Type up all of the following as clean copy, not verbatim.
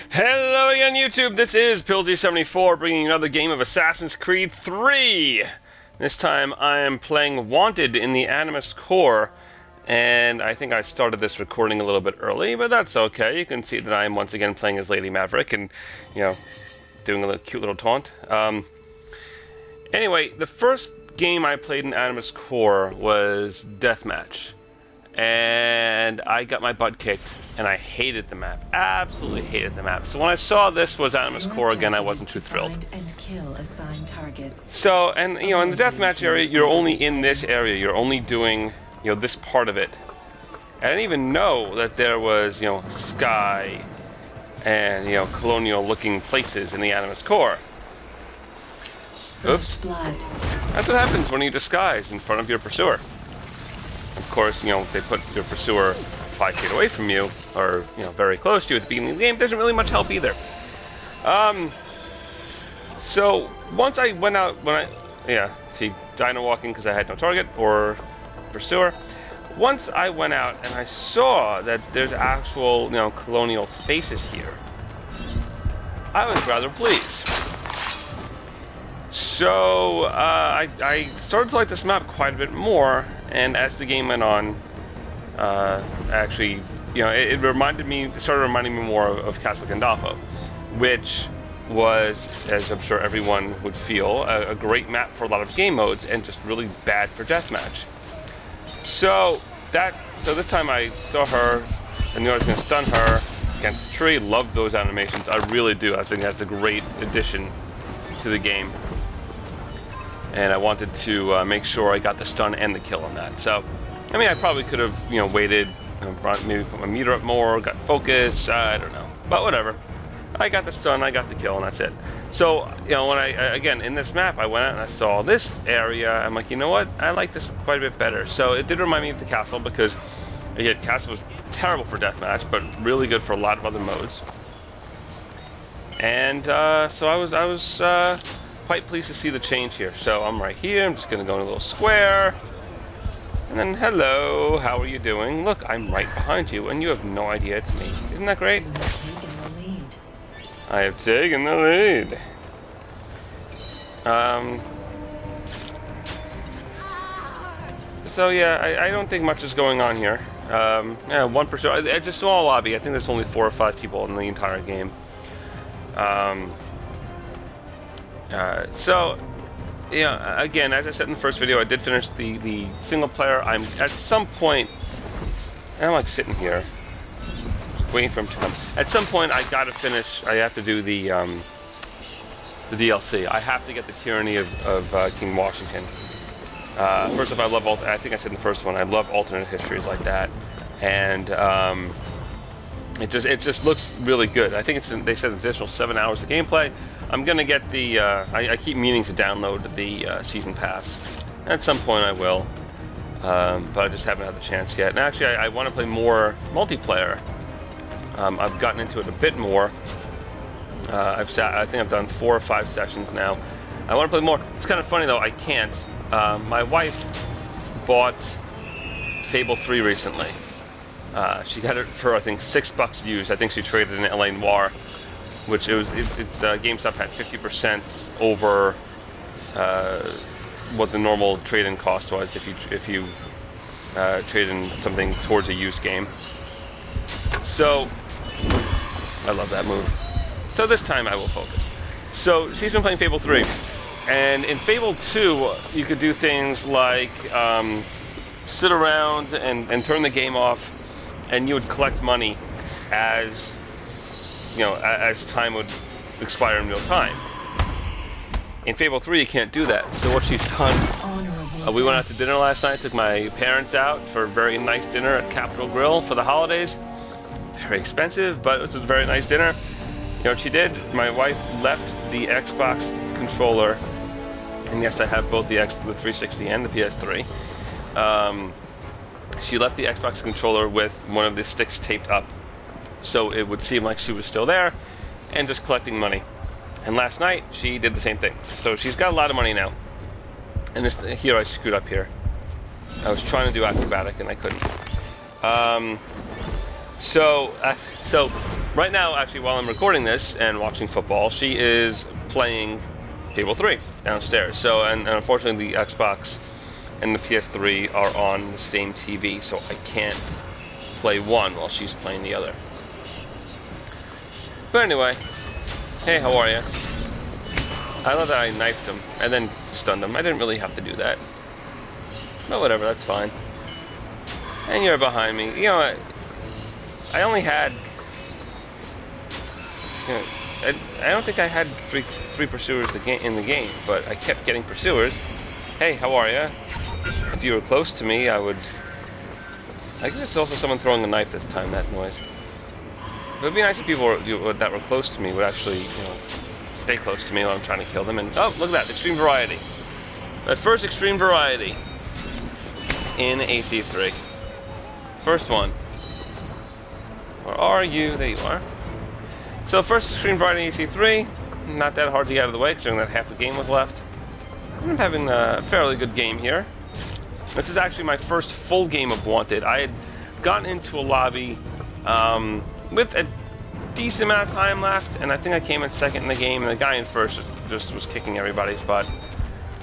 Hello again, YouTube. This is Pilsy74 bringing you another game of Assassin's Creed 3. This time I am playing Wanted in the Animus core, and I think I started this recording a little bit early, but that's okay. You can see that I am once again playing as Lady Maverick and, you know, doing a little cute little taunt. Anyway, the first game I played in Animus core was Deathmatch, and I got my butt kicked, and I hated the map. Absolutely hated the map. So when I saw this was Animus core again, I wasn't too thrilled. So, and you know, in the deathmatch area, you're only in this area. You're only doing, you know, this part of it. I didn't even know that there was, you know, sky and, you know, colonial-looking places in the Animus core. Oops. That's what happens when you disguise in front of your pursuer. Of course, you know, they put your pursuer 5 feet away from you, or, you know, very close to you at the beginning of the game. Doesn't really much help either. So, once I went out, see, dino walking because I had no target, or pursuer. Once I went out and I saw that there's actual, you know, colonial spaces here, I was rather pleased. So, I started to like this map quite a bit more, and as the game went on, actually, you know, it started reminding me more of Castle Gandolfo, which was, as I'm sure everyone would feel, a great map for a lot of game modes, and just really bad for deathmatch. So this time I saw her, and knew I was going to stun her against the tree. Love those animations, I really do. I think that's a great addition to the game. And I wanted to make sure I got the stun and the kill on that. So, I mean, I probably could have, you know, waited, you know, maybe put my meter up more, got focus, I don't know. But whatever. I got the stun, I got the kill, and that's it. So, you know, when again, in this map, I went out and I saw this area. I'm like, you know what? I like this quite a bit better. So it did remind me of the castle because, again, castle was terrible for deathmatch, but really good for a lot of other modes. And so I was quite pleased to see the change here. So I'm right here. I'm just going to go in a little square. And then, hello, how are you doing? Look, I'm right behind you, and you have no idea it's me. Isn't that great? I have taken the lead. So yeah, I don't think much is going on here. Yeah, 1%. It's a small lobby. I think there's only 4 or 5 people in the entire game. So, you know, again, as I said in the first video, I did finish the single player. I'm at some point, and I'm like sitting here, waiting for him to come. At some point, I gotta finish. I have to do the DLC. I have to get the Tyranny of King Washington. First off, I love I think I said in the first one, I love alternate histories like that, and it just looks really good. I think they said additional 7 hours of gameplay. I'm gonna get the. I keep meaning to download the season pass. At some point, I will, but I just haven't had the chance yet. And actually, I want to play more multiplayer. I've gotten into it a bit more. I think I've done 4 or 5 sessions now. I want to play more. It's kind of funny though. I can't. My wife bought Fable 3 recently. She got it for I think $6 used. I think she traded in LA Noire, which it's GameStop had 50% over what the normal trade-in cost was if you trade in something towards a used game. So I love that move. So this time I will focus. So she's been playing Fable 3, and in Fable 2 you could do things like sit around and turn the game off, and you would collect money as, you know, as time would expire in real time. In Fable 3, you can't do that. So what she's done, we went out to dinner last night, took my parents out for a very nice dinner at Capitol Grill for the holidays. Very expensive, but it was a very nice dinner. You know what she did? My wife left the Xbox controller, and yes, I have both the 360 and the PS3. She left the Xbox controller with one of the sticks taped up, so it would seem like she was still there and just collecting money. And last night she did the same thing. So she's got a lot of money now. And here I screwed up here. I was trying to do acrobatic and I couldn't. So Right now, actually, while I'm recording this and watching football, she is playing Fable 3 downstairs. So, and unfortunately, the Xbox and the PS3 are on the same TV, so I can't play one while she's playing the other. But anyway, hey, how are you? I love that I knifed him and then stunned him. I didn't really have to do that. But whatever, that's fine. And you're behind me. You know, I only had... You know, I don't think I had three pursuers in the game, but I kept getting pursuers. Hey, how are you? If you were close to me, I would... I guess it's also someone throwing a knife this time, that noise. It would be nice if people that were close to me would actually, you know, stay close to me while I'm trying to kill them. And oh, look at that, extreme variety. The first extreme variety in AC3. First one. Where are you? There you are. So first extreme variety in AC3. Not that hard to get out of the way, considering that half the game was left. I'm having a fairly good game here. This is actually my first full game of Wanted. I had gotten into a lobby with a decent amount of time left, and I think I came in second in the game, and the guy in first just was kicking everybody's butt.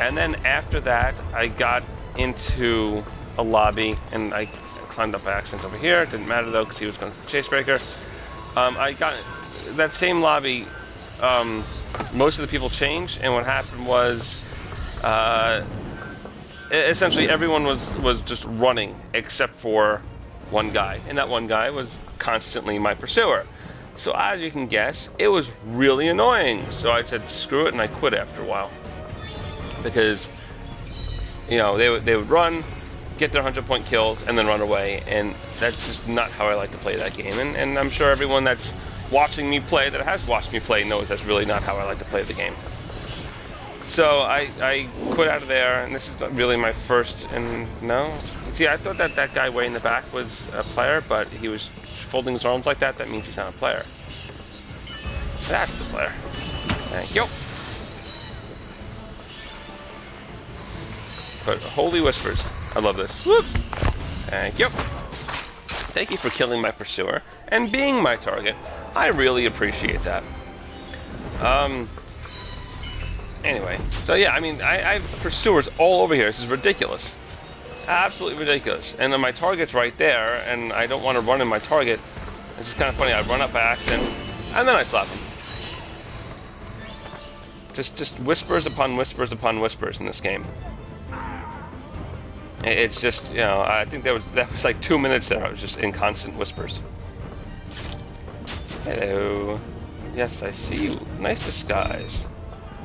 And then after that, I got into a lobby, and I climbed up by accident over here. It didn't matter though, because he was going to chase breaker. I got that same lobby. Most of the people changed, and what happened was essentially everyone was just running except for one guy, and that one guy was constantly my pursuer. So as you can guess, it was really annoying. So I said screw it, and I quit after a while, because you know they would run, get their 100-point kills, and then run away, and that's just not how I like to play that game. And I'm sure everyone that's watching me play, that has watched me play, knows that's really not how I like to play the game. So I quit out of there, and this is really my first, and no. See, I thought that guy way in the back was a player, but he was folding his arms like that. That means he's not a player. That's the player. Thank you. But holy whispers. I love this. Whoop. Thank you. Thank you for killing my pursuer and being my target. I really appreciate that. Anyway, so yeah, I mean, I have pursuers all over here. This is ridiculous. Absolutely ridiculous. And then my target's right there, and I don't want to run in my target. This is kind of funny. I run up by accident, and then I slap him. Just whispers upon whispers upon whispers in this game. It's just, you know, I think that was like 2 minutes there. I was just in constant whispers. Hello. Yes, I see you. Nice disguise.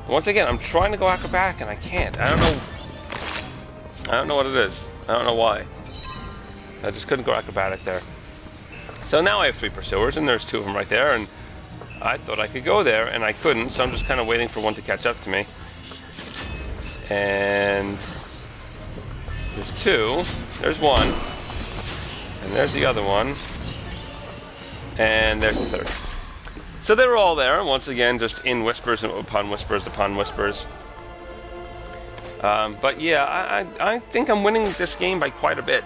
Once again, I'm trying to go acrobatic and I can't. I don't know what it is. I don't know why. I just couldn't go acrobatic there. So now I have 3 pursuers, and there's 2 of them right there, and I thought I could go there, and I couldn't, so I'm just kind of waiting for one to catch up to me. And there's 2. There's 1. And there's the other one. And there's the 3rd. So they were all there, once again, just in whispers upon whispers upon whispers. But yeah, I think I'm winning this game by quite a bit.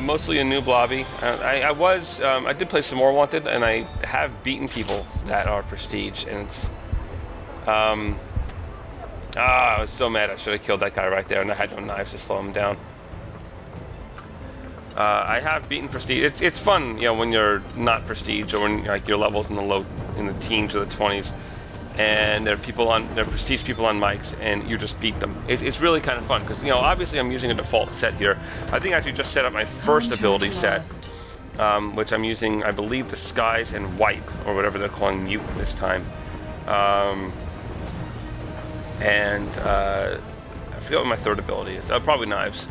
Mostly a noob lobby. I did play some more Wanted, and I have beaten people that are prestige, and it's... I was so mad. I should have killed that guy right there, and I had no knives to slow him down. I have beaten prestige. It's fun, you know, when you're not prestige, or when like your levels in the teens or the 20s, and there are prestige people on mics, and you just beat them. It's really kind of fun because, you know, obviously I'm using a default set here. I think I actually just set up my first ability set, which I'm using, I believe, Disguise and Wipe, or whatever they're calling Mute this time. And I forget what my 3rd ability is. Probably Knives.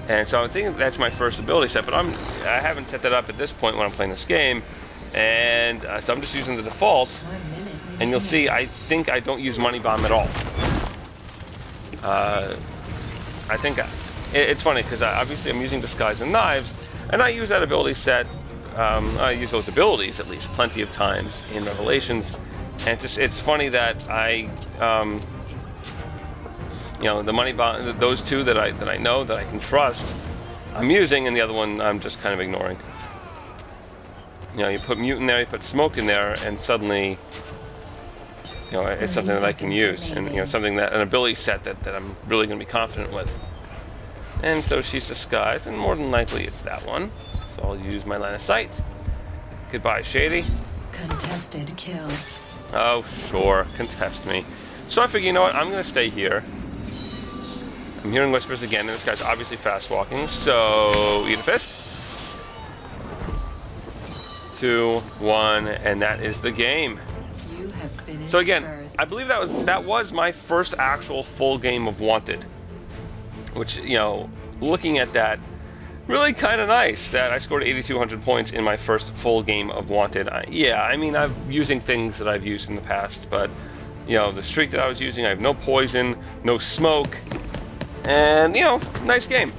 And so I think that's my first ability set, but I haven't set that up at this point when I'm playing this game, and so I'm just using the default. And you'll see, I think I don't use Money Bomb at all. I think it's funny because obviously I'm using Disguise and Knives, and I use that ability set. I use those abilities at least plenty of times in Revelations, and it's funny that I. You know, the Money Bomb, those 2 that I know that I can trust, I'm using, and the other one I'm just kind of ignoring. You know, you put mute in there, you put smoke in there, and suddenly, you know, it's something that I can use, and you know, something that an ability set that I'm really going to be confident with. And so she's disguised, and more than likely it's that one. So I'll use my line of sight. Goodbye, Shady. Contested kill. Oh, sure, contest me. So I figure, you know what, I'm going to stay here. I'm hearing whispers again, and this guy's obviously fast walking, so eat a fist. 2, 1, and that is the game. You have finished So again, first. I believe that was my first actual full game of Wanted. Which, you know, looking at that, really kind of nice that I scored 8,200 points in my first full game of Wanted. Yeah, I mean, I'm using things that I've used in the past, but, you know, the streak that I was using, I have no poison, no smoke, and, you know, nice game.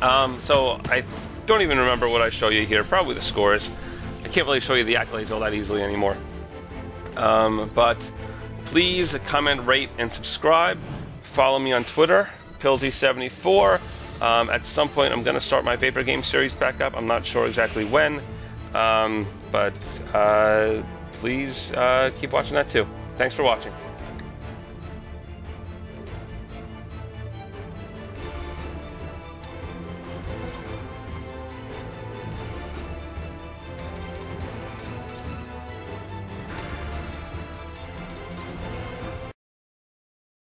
So I don't even remember what I show you here, probably the scores. I can't really show you the accolades all that easily anymore. But please comment, rate, and subscribe. Follow me on Twitter, Pilsy74. At some point, I'm going to start my Vapor Game series back up. I'm not sure exactly when, but please keep watching that too. Thanks for watching.